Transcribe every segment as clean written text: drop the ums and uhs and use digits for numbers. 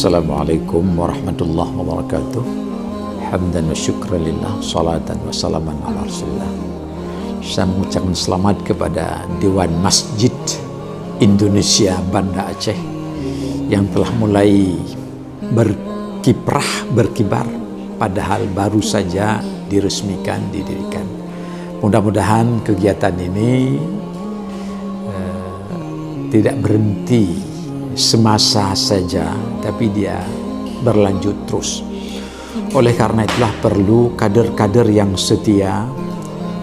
Assalamualaikum warahmatullahi wabarakatuh. Hamdan wa syukran lillah, salatan wa salaman ala rasulillah. Saya mengucapkan selamat kepada Dewan Masjid Indonesia Banda Aceh yang telah mulai berkibar, padahal baru saja diresmikan, didirikan. Mudah-mudahan kegiatan ini tidak berhenti semasa saja, tapi dia berlanjut terus. Oleh karena itulah perlu kader-kader yang setia,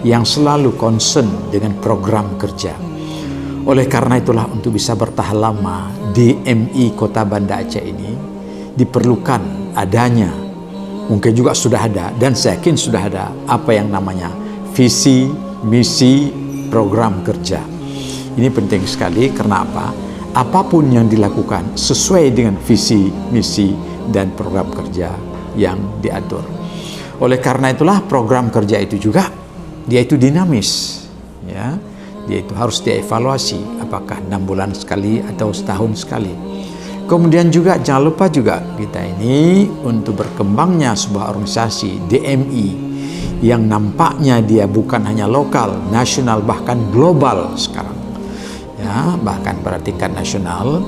yang selalu concern dengan program kerja. Oleh karena itulah untuk bisa bertahan lama DMI Kota Banda Aceh ini diperlukan adanya, mungkin juga sudah ada, dan saya yakin sudah ada, apa yang namanya visi, misi, program kerja. Ini penting sekali. Karena apa? Apapun yang dilakukan sesuai dengan visi, misi, dan program kerja yang diatur. Oleh karena itulah program kerja itu juga, dia itu dinamis, ya. Dia itu harus dievaluasi, apakah 6 bulan sekali atau setahun sekali. Kemudian juga jangan lupa juga kita ini untuk berkembangnya sebuah organisasi DMI yang nampaknya dia bukan hanya lokal, nasional, bahkan global sekarang. Ya, bahkan pada tingkat nasional,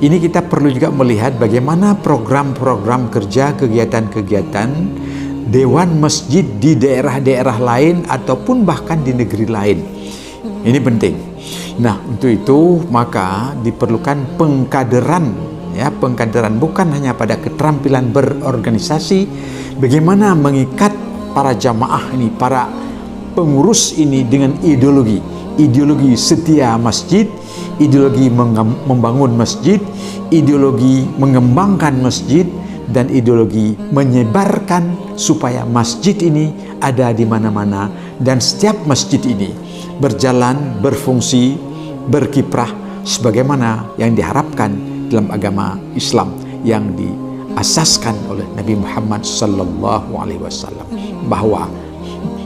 ini kita perlu juga melihat bagaimana program-program kerja, kegiatan-kegiatan Dewan Masjid di daerah-daerah lain ataupun bahkan di negeri lain. Ini penting. Nah, untuk itu maka diperlukan pengkaderan, ya, pengkaderan bukan hanya pada keterampilan berorganisasi, bagaimana mengikat para jamaah ini, para pengurus ini dengan ideologi setia masjid, ideologi membangun masjid, ideologi mengembangkan masjid, dan ideologi menyebarkan supaya masjid ini ada di mana-mana dan setiap masjid ini berjalan, berfungsi, berkiprah sebagaimana yang diharapkan dalam agama Islam yang diasaskan oleh Nabi Muhammad SAW, bahwa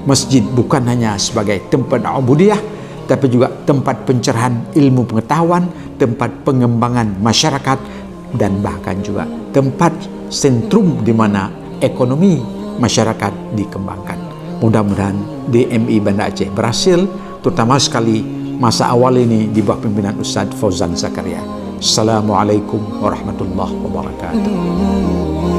masjid bukan hanya sebagai tempat ubudiyah, tapi juga tempat pencerahan ilmu pengetahuan, tempat pengembangan masyarakat, dan bahkan juga tempat sentrum di mana ekonomi masyarakat dikembangkan. Mudah-mudahan DMI Banda Aceh berhasil, terutama sekali masa awal ini di bawah pimpinan Ustadz Fauzan Zakaria. Assalamualaikum warahmatullahi wabarakatuh.